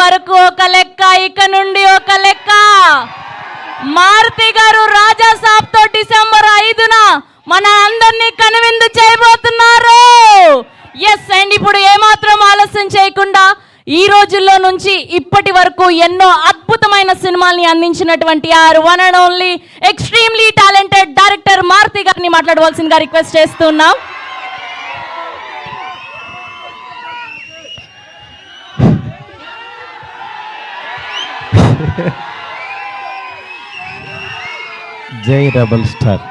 వరకు ఒక లెక్క, ఇక నుండి ఒక లెక్క. మారుతి గారు రాజా సాబ్ తో డిసెంబర్ 5న మన అందరినీ కనువిందు చేయబోతున్నారు. ఎస్, అండ్ ఇప్పుడు ఏమాత్రం ఆలస్యం చేయకుండా ఈ రోజుల్లో నుంచి ఇప్పటి వరకు ఎన్నో అద్భుతమైన సినిమాల్ని అందించినటువంటి our one and only extremely talented director Maruthi గారిని మాట్లాడవలసిందిగా రిక్వెస్ట్ చేస్తున్నాం. జై రెబల్ స్టార్.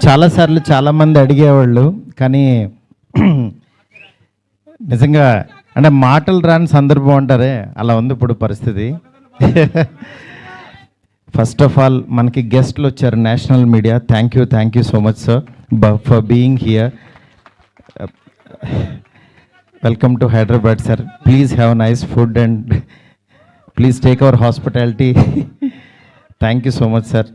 చాలాసార్లు చాలామంది అడిగేవాళ్ళు, కానీ నిజంగా అంటే మాటలు రాని సందర్భం అంటారే, అలా ఉంది ఇప్పుడు పరిస్థితి. ఫస్ట్ ఆఫ్ ఆల్ మనకి గెస్ట్లు వచ్చారు, national media. Thank you so much sir for being here. Welcome to Hyderabad sir. Please have nice food and please take our hospitality. Thank you so much sir.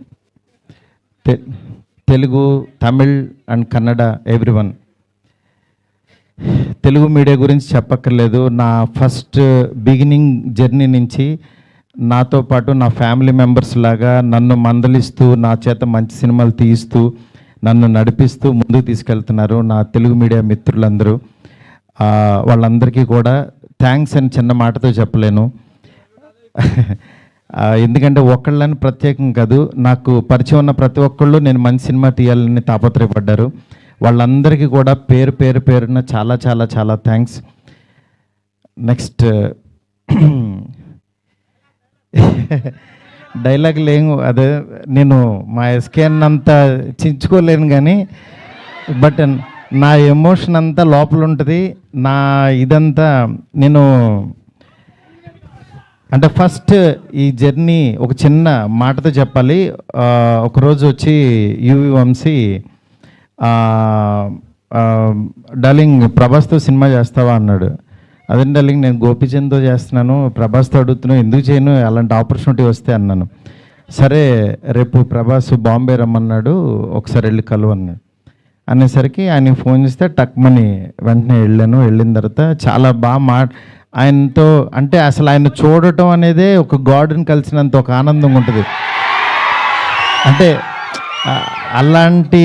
Telugu, Tamil and Kannada everyone. Telugu media గురించి చెప్పక్కర్లేదు. నా first beginning journey నుంచి నాతో పాటు నా family members లాగా నన్ను మందలిస్తూ, నా చేత మంచి సినిమాలు తీయిస్తూ, నన్ను నడిపిస్తూ ముందుకు తీసుకెళ్తున్నారు నా తెలుగు మీడియా మిత్రులందరూ. వాళ్ళందరికీ కూడా థ్యాంక్స్ అని చిన్న మాటతో చెప్పలేను. ఎందుకంటే ఒక్కళ్ళని ప్రత్యేకం కాదు, నాకు పరిచయం ఉన్న ప్రతి ఒక్కళ్ళు నేను మంచి సినిమా తీయాలని తాపత్రయపడ్డారు. వాళ్ళందరికీ కూడా పేరున చాలా చాలా చాలా థ్యాంక్స్. నెక్స్ట్ డైలాగ్ లేవు, అదే నేను మా ఎస్కేన్ అంతా చించుకోలేను, కానీ బట్ నా ఎమోషన్ అంతా లోపల ఉంటుంది. నా ఇదంతా నేను అంటే ఫస్ట్ ఈ జర్నీ ఒక చిన్న మాటతో చెప్పాలి. ఒకరోజు వచ్చి యువి వంశీ, డార్లింగ్ ప్రభాస్తో సినిమా చేస్తావా అన్నాడు. అదే డార్లింగ్ నేను గోపీచంద్తో చేస్తున్నాను, ప్రభాస్తో అడుగుతున్నాను, ఎందుకు చేయను, అలాంటి ఆపర్చునిటీ వస్తే అన్నాను. సరే రేపు ప్రభాస్ బాంబే రమ్మన్నాడు, ఒకసారి వెళ్ళి కలువు అన్నాడు. అనేసరికి ఆయన ఫోన్ చేస్తే టక్మని వెంటనే వెళ్ళాను. వెళ్ళిన తర్వాత చాలా బాగా ఆయనతో అంటే అసలు ఆయన చూడటం అనేదే ఒక గాడ్ని కలిసినంత ఒక ఆనందంగా ఉంటుంది. అంటే అలాంటి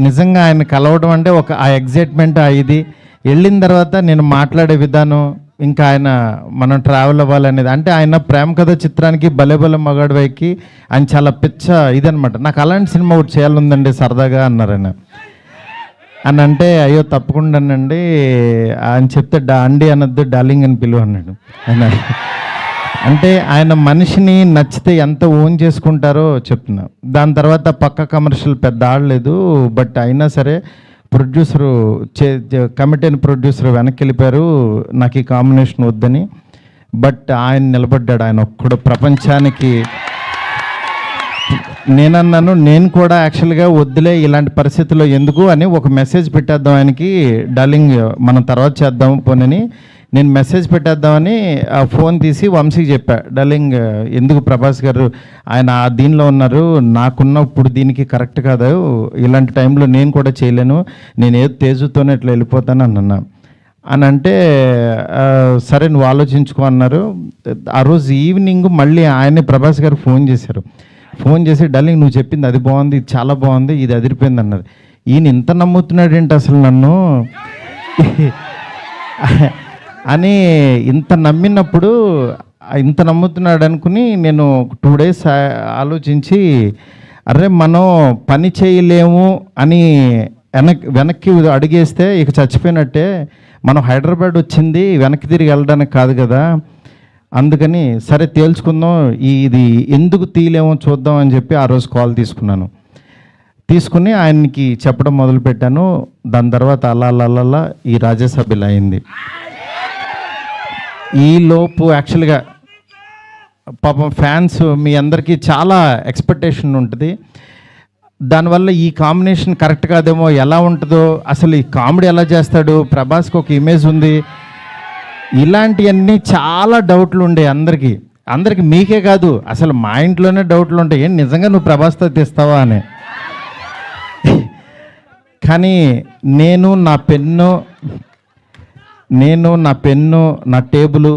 నిజంగా ఆయన కలవడం అంటే ఒక ఆ ఎగ్జైట్మెంట్ ఇది. వెళ్ళిన తర్వాత నేను మాట్లాడే విధానం, ఇంకా ఆయన మనం ట్రావెల్ అవ్వాలనేది, అంటే ఆయన ప్రేమ కథ చిత్రానికి భలే మగాడు వైకి ఆయన చాలా పిచ్చ ఇదనమాట. నాకు అలాంటి సినిమా ఒకటి చేయాలందండి సరదాగా అన్నారు ఆయన. అని అంటే అయ్యో తప్పకుండానండి అని చెప్తే అండి అనద్దు డార్లింగ్ అని పిలువ అన్నాడు ఆయన. అంటే ఆయన మనిషిని నచ్చితే ఎంత ఓన్ చేసుకుంటారో చెప్తున్నా. దాని తర్వాత పక్క కమర్షియల్ పెద్ద ఆడలేదు, బట్ అయినా సరే ప్రొడ్యూసరు కమిటీ అయిన ప్రొడ్యూసర్ వెనక్కి వెళ్ళిపోయారు నాకు ఈ కాంబినేషన్ వద్దని. బట్ ఆయన నిలబడ్డాడు, ఆయన ఒక్కడు ప్రపంచానికి. నేనన్నాను నేను కూడా యాక్చువల్గా వద్దులే ఇలాంటి పరిస్థితుల్లో ఎందుకు అని ఒక మెసేజ్ పెట్టేద్దాం ఆయనకి, డార్లింగ్ మనం తర్వాత చేద్దాం పోనని నేను మెసేజ్ పెట్టేద్దామని ఫోన్ తీసి వంశీకి చెప్పా, డార్లింగ్ ఎందుకు ప్రభాస్ గారు ఆయన దీనిలో ఉన్నారు, నాకున్న ఇప్పుడు దీనికి కరెక్ట్ కాదు, ఇలాంటి టైంలో నేను కూడా చేయలేను, నేను ఏదో తేజుతోనే ఇట్లా వెళ్ళిపోతాను అన్నా. అని అంటే సరే నువ్వు ఆలోచించుకో అన్నారు. ఆ రోజు ఈవినింగ్ మళ్ళీ ఆయనే ప్రభాస్ గారు ఫోన్ చేశారు. ఫోన్ చేసి డార్లింగ్ నువ్వు చెప్పింది అది బాగుంది, ఇది చాలా బాగుంది, ఇది అదిరిపోయింది అన్నారు. ఈయన ఇంత నమ్ముతున్నాడు ఏంటి అసలు నన్ను అని ఇంత నమ్మినప్పుడు ఇంత నమ్ముతున్నాడు అనుకుని నేను 2 days ఆలోచించి అరే మనం పని చేయలేము అని వెనక్కి అడిగేస్తే ఇక చచ్చిపోయినట్టే, మనం హైదరాబాద్ వచ్చింది వెనక్కి తిరిగి వెళ్ళడానికి కాదు కదా, అందుకని సరే తేల్చుకుందాం, ఇది ఎందుకు తీయలేమో చూద్దాం అని చెప్పి ఆ రోజు కాల్ తీసుకుని ఆయనకి చెప్పడం మొదలుపెట్టాను. దాని తర్వాత అలా ఈ రాజ్యసభ ఇలా అయింది. ఈలోపు యాక్చువల్గా పాపం ఫ్యాన్స్ మీ అందరికీ చాలా ఎక్స్పెక్టేషన్ ఉంటుంది. దానివల్ల ఈ కాంబినేషన్ కరెక్ట్ కాదేమో, ఎలా ఉంటుందో, అసలు ఈ కామెడీ ఎలా చేస్తాడు, ప్రభాస్కి ఒక ఇమేజ్ ఉంది, ఇలాంటివన్నీ చాలా డౌట్లు ఉండే అందరికీ మీకే కాదు అసలు మా ఇంట్లోనే డౌట్లు ఉంటాయి, ఏం నిజంగా నువ్వు ప్రభాస్తో తీస్తావా అని. కానీ నేను నా పెన్ను నా టేబుల్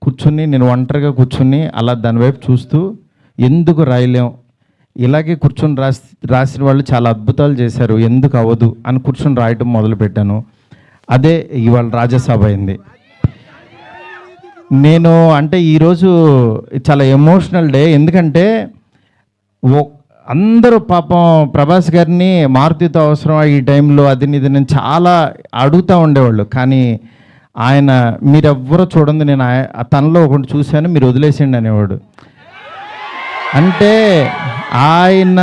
కూర్చుని నేను ఒంటరిగా కూర్చుని అలా దాని వైపు చూస్తూ ఎందుకు రాయలేం, ఇలాగే కూర్చొని రాసిన వాళ్ళు చాలా అద్భుతాలు చేశారు, ఎందుకు అవ్వదు అని కూర్చొని రాయటం మొదలుపెట్టాను. అదే ఇవాళ రాజ్యసభ అయింది. నేను అంటే ఈరోజు చాలా ఎమోషనల్ డే. ఎందుకంటే అందరూ పాపం ప్రభాస్ గారిని మారుతితో అవసరం ఈ టైంలో అది ఇది నేను చాలా అడుగుతూ ఉండేవాళ్ళు. కానీ ఆయన మీరెవ్వరూ చూడండి, నేను తనలో ఒకటి చూశాను, మీరు వదిలేసేయండి అనేవాడు. అంటే ఆయన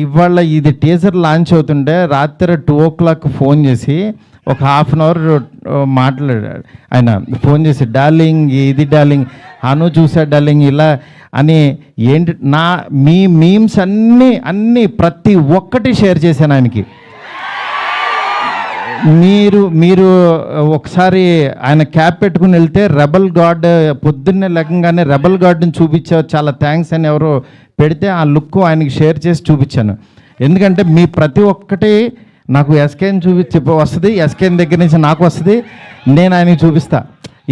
ఇవాళ ఇది టీజర్ లాంచ్ అవుతుంటే రాత్రి 2 o'clock ఫోన్ చేసి ఒక 1/2 hour మాట్లాడాడు. ఆయన ఫోన్ చేసి డార్లింగ్ ఇది డార్లింగ్ అను చూసా డార్లింగ్ ఇలా అని ఏంటి మీ మీమ్స్ అన్నీ ప్రతి ఒక్కటి షేర్ చేశాను ఆయనకి. మీరు ఒకసారి ఆయన క్యాప్ పెట్టుకుని వెళ్తే రెబల్ గాడ్ పొద్దున్నే లెక్కగానే రెబల్ గాడ్ని చూపించావు, చాలా థ్యాంక్స్ అని ఎవరో పెడితే ఆ లుక్ ఆయనకి షేర్ చేసి చూపించాను. ఎందుకంటే మీ ప్రతి ఒక్కటి నాకు ఎస్కేని వస్తుంది, ఎస్కేని దగ్గర నుంచి నాకు వస్తుంది, నేను ఆయనకి చూపిస్తా.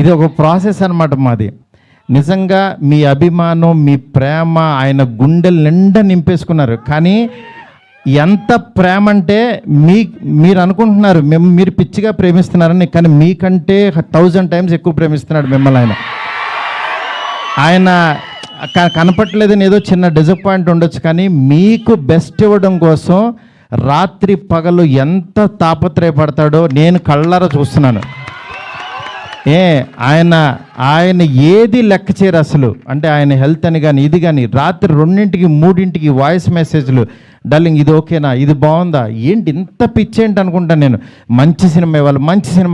ఇది ఒక ప్రాసెస్ అన్నమాట మాది. నిజంగా మీ అభిమానం, మీ ప్రేమ ఆయన గుండెలు నిండా నింపేసుకున్నారు. కానీ ఎంత ప్రేమ అంటే మీరు అనుకుంటున్నారు మీరు పిచ్చిగా ప్రేమిస్తున్నారని, కానీ మీకంటే 1000 times ఎక్కువ ప్రేమిస్తున్నాడు మిమ్మల్ని. ఆయన కనపట్లేదని ఏదో చిన్న డిసప్పాయింట్ ఉండొచ్చు, కానీ మీకు బెస్ట్ ఇవ్వడం కోసం రాత్రి పగలు ఎంత తాపత్రయపడతాడో నేను కళ్ళారా చూస్తున్నాను. ఆయన ఏది లెక్క చేయరు అసలు. అంటే ఆయన హెల్త్ అని కానీ ఇది కానీ రాత్రి 2ంటికి 3ంటికి వాయిస్ మెసేజ్లు, డార్లింగ్ ఇది ఓకేనా, ఇది బాగుందా, ఏంటి ఇంత పిచ్చేంటి అనుకుంటాను నేను. మంచి సినిమా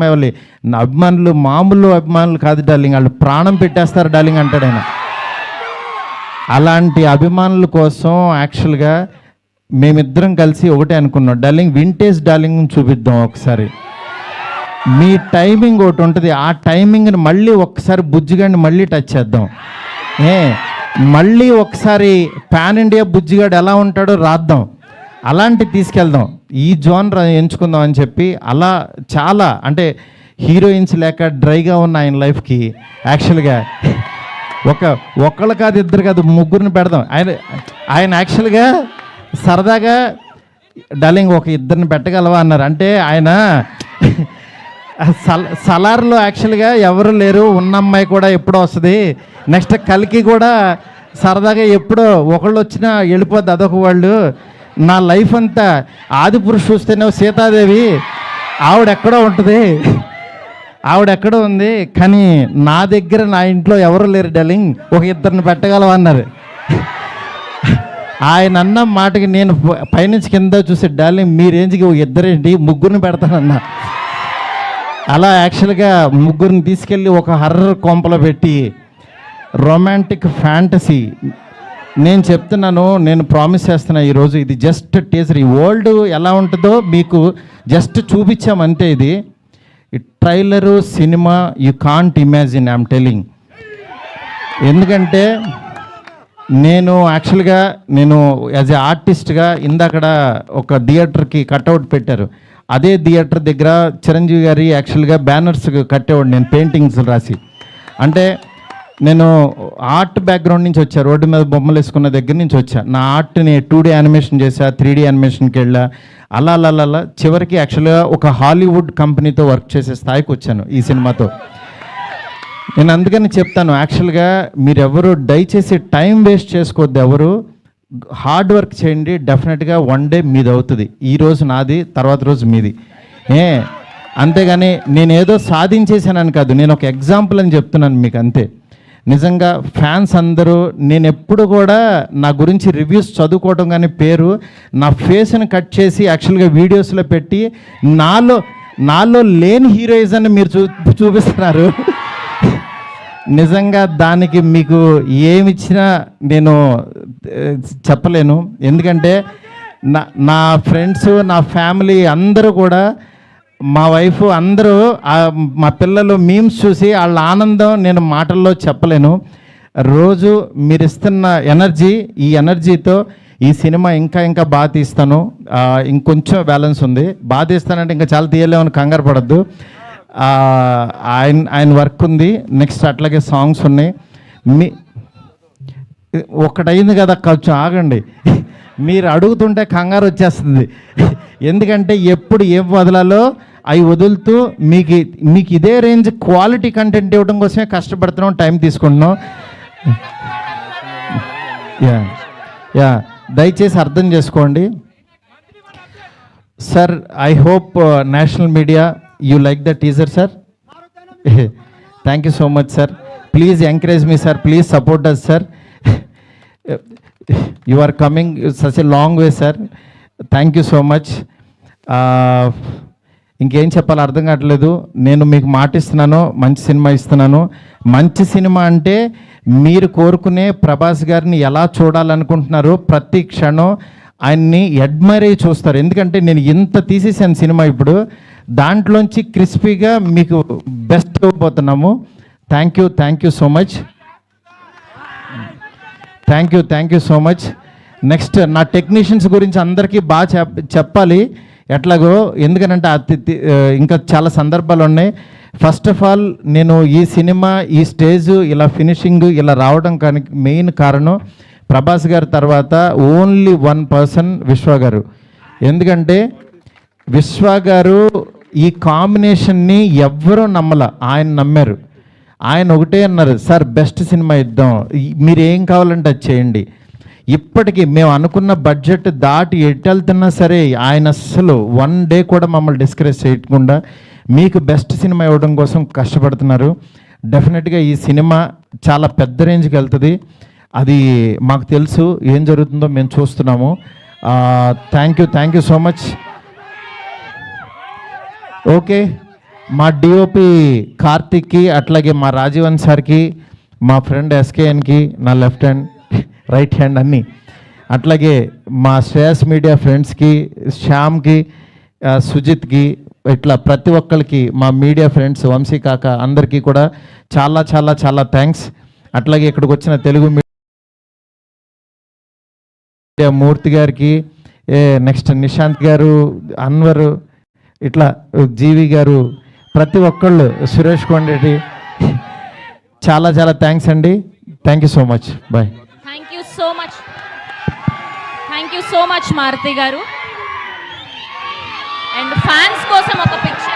ఇవ్వాలి. నా అభిమానులు మామూలు అభిమానులు కాదు డార్లింగ్, వాళ్ళు ప్రాణం పెట్టేస్తారు డార్లింగ్ అంటాడు ఆయన. అలాంటి అభిమానుల కోసం యాక్చువల్గా మేమిద్దరం కలిసి ఒకటే అనుకున్నాం, డార్లింగ్ వింటేజ్ డార్లింగ్ చూపిద్దాం ఒకసారి. మీ టైమింగ్ ఒకటి ఉంటుంది, ఆ టైమింగ్ని మళ్ళీ ఒకసారి బుజ్జిగాడిని మళ్ళీ టచ్ చేద్దాం. మళ్ళీ ఒకసారి పాన్ ఇండియా బుజ్జిగాడు ఎలా ఉంటాడో రాద్దాం, అలాంటి తీసుకెళ్దాం, ఈ జోనర్ ఎంచుకుందాం అని చెప్పి అలా చాలా అంటే హీరోయిన్స్ లేక డ్రైగా ఉన్న ఆయన లైఫ్కి యాక్చువల్గా ఒకళ్ళు కాదు, ఇద్దరు కాదు, 3 పెడదాం. ఆయన యాక్చువల్గా సరదాగా డార్లింగ్ ఒక 2 పెట్టగలవా అన్నారు. అంటే ఆయన సలార్లో యాక్చువల్గా ఎవరు లేరు, ఉన్న అమ్మాయి కూడా ఎప్పుడో వస్తుంది, నెక్స్ట్ కలికి కూడా సరదాగా ఎప్పుడో ఒకళ్ళు వచ్చినా వెళ్ళిపోద్ది అదొక వాళ్ళు. నా లైఫ్ అంతా ఆదిపురుషు చూస్తేనే సీతాదేవి ఆవిడెక్కడో ఉంటుంది, ఆవిడెక్కడో ఉంది, కానీ నా దగ్గర నా ఇంట్లో ఎవరు లేరు డార్లింగ్, ఒక 2 పెట్టగలవా అన్నారు. ఆయన అన్న మాటకి నేను పైనుంచి కింద చూసి డార్లింగ్ మీ రేంజ్కి 2 3 పెడతానన్నా. అలా యాక్చువల్గా 3 తీసుకెళ్ళి ఒక హర్రర్ కొంపలో పెట్టి రొమాంటిక్ ఫ్యాంటసీ నేను చెప్తున్నాను, నేను ప్రామిస్ చేస్తున్నా ఈరోజు ఇది జస్ట్ టీజర్. ఈ వరల్డ్ ఎలా ఉంటుందో మీకు జస్ట్ చూపించామంతే. ఇది trailer cinema you can't imagine, I'm telling. ఎందుకంటే నేను యాక్చువల్గా యాజ్ ఏ ఆర్టిస్ట్గా ఇందాకడ ఒక థియేటర్కి కట్అవుట్ పెట్టారు, అదే థియేటర్ దగ్గర చిరంజీవి గారి యాక్చువల్గా బ్యానర్స్ కట్టేవాడు నేను పెయింటింగ్స్ రాసి. అంటే నేను ఆర్ట్ బ్యాక్గ్రౌండ్ నుంచి వచ్చా, రోడ్డు మీద బొమ్మలు వేసుకున్న దగ్గర నుంచి వచ్చా. నా ఆర్ట్ని 2D యానిమేషన్ చేశా, 3D యానిమేషన్కి వెళ్ళా, అలా చివరికి యాక్చువల్గా ఒక హాలీవుడ్ కంపెనీతో వర్క్ చేసే స్థాయికి వచ్చాను ఈ సినిమాతో. నేను అందుకని చెప్తాను, యాక్చువల్గా మీరెవరు దయచేసి టైం వేస్ట్ చేసుకోవద్దు, ఎవరు హార్డ్ వర్క్ చేయండి, డెఫినెట్గా 1 day మీది అవుతుంది. ఈరోజు నాది, తర్వాత రోజు మీది. అంతేగాని నేనేదో సాధించేసానని కాదు, నేను ఒక ఎగ్జాంపుల్ అని చెప్తున్నాను మీకు అంతే. నిజంగా ఫ్యాన్స్ అందరూ నేను ఎప్పుడు కూడా నా గురించి రివ్యూస్ చదువుకోవడం కానీ పేరు నా ఫేస్ని కట్ చేసి యాక్చువల్గా వీడియోస్లో పెట్టి నాలో లేని హీరోయిజాన్ని మీరు చూపిస్తున్నారు. నిజంగా దానికి మీకు ఏమిచ్చినా నేను చెప్పలేను. ఎందుకంటే నా ఫ్రెండ్స్, నా ఫ్యామిలీ అందరూ కూడా, మా వైఫ్ అందరూ, మా పిల్లలు మీమ్స్ చూసి వాళ్ళ ఆనందం నేను మాటల్లో చెప్పలేను. రోజు మీరు ఇస్తున్న ఎనర్జీ, ఈ ఎనర్జీతో ఈ సినిమా ఇంకా ఇంకా బాగా తీస్తాను. ఇంకొంచెం బ్యాలెన్స్ ఉంది. బాగా తీస్తానంటే ఇంకా చాలా తీయలేమని కంగారు పడద్దు. ఆయన వర్క్ ఉంది. నెక్స్ట్ అట్లాగే సాంగ్స్ ఉన్నాయి. ఒకటైంది కదా, కొంచెం ఆగండి. మీరు అడుగుతుంటే కంగారు వచ్చేస్తుంది. ఎందుకంటే ఎప్పుడు ఏం వదలాలో అవి వదులుతూ మీకు ఇదే రేంజ్ క్వాలిటీ కంటెంట్ ఇవ్వడం కోసమే కష్టపడుతున్నాం, టైం తీసుకుంటున్నాం. యా దయచేసి అర్థం చేసుకోండి sir. I hope national media you like the teaser sir. Thank you so much sir. Please encourage me sir, please support us sir. You are coming such a long way sir. Thank you so much. ఇంకేం చెప్పాలో అర్థం కావట్లేదు. నేను మీకు మాట ఇస్తున్నాను, మంచి cinema ఇస్తున్నాను. మంచి సినిమా అంటే మీరు కోరుకునే ప్రభాస్ గారిని ఎలా చూడాలనుకుంటున్నారో ప్రతి క్షణం ఆయన్ని అడ్మైర్ అయ్యి చూస్తారు. ఎందుకంటే నేను ఇంత తీసేసాను సినిమా, ఇప్పుడు దాంట్లోంచి క్రిస్పీగా మీకు బెస్ట్ ఇవ్వబోతున్నాము. Thank you so much. Thank you so much. Next నా టెక్నీషియన్స్ గురించి అందరికీ బాగా చెప్పాలి ఎట్లాగో, ఎందుకనంటే ఇంకా చాలా సందర్భాలు ఉన్నాయి. ఫస్ట్ ఆఫ్ ఆల్ నేను ఈ సినిమా ఈ స్టేజ్ ఇలా ఫినిషింగ్ ఇలా రావడం కానీ మెయిన్ కారణం ప్రభాస్ గారి తర్వాత ఓన్లీ వన్ పర్సన్ విశ్వ గారు. ఎందుకంటే విశ్వ గారు ఈ కాంబినేషన్ని ఎవ్వరూ ఆయన నమ్మారు. ఆయన ఒకటే అన్నారు, సార్ బెస్ట్ సినిమా ఇద్దాం, మీరు ఏం కావాలంటే అది చేయండి. ఇప్పటికీ మేము అనుకున్న బడ్జెట్ దాటి ఎట్టెళ్తున్నా సరే ఆయన అస్సలు వన్ డే కూడా మమ్మల్ని డిస్కరేజ్ చేయకుండా మీకు బెస్ట్ సినిమా ఇవ్వడం కోసం కష్టపడుతున్నారు. డెఫినెట్గా ఈ సినిమా చాలా పెద్ద రేంజ్కి వెళ్తుంది. అది మాకు తెలుసు, ఏం జరుగుతుందో మేము చూస్తున్నాము. Thank you so much. Okay, మా డిఓపి కార్తిక్కి, అట్లాగే మా రాజీవన్ సార్కి, మా ఫ్రెండ్ ఎస్కేఎన్కి, నా లెఫ్ట్ హ్యాండ్ రైట్ హ్యాండ్ అన్నీ, అట్లాగే మా శ్రేయస్ మీడియా ఫ్రెండ్స్కి, శ్యామ్కి, సుజిత్కి, ఇట్లా ప్రతి ఒక్కరికి, మా మీడియా ఫ్రెండ్స్ వంశీ కాక అందరికీ కూడా చాలా చాలా చాలా థ్యాంక్స్. అట్లాగే ఇక్కడికి వచ్చిన తెలుగు మీడియా మూర్తి గారికి, నెక్స్ట్ నిశాంత్ గారు, అన్వర్, ఇట్లా జీవి గారు, ప్రతి ఒక్కళ్ళు, సురేష్ కొండరెడ్డి, చాలా చాలా థ్యాంక్స్ అండి. Thank you so much. Bye. Thank you so much Maruthi గారు. అండ్ ఫ్యాన్స్ కోసం ఒక పిక్చర్.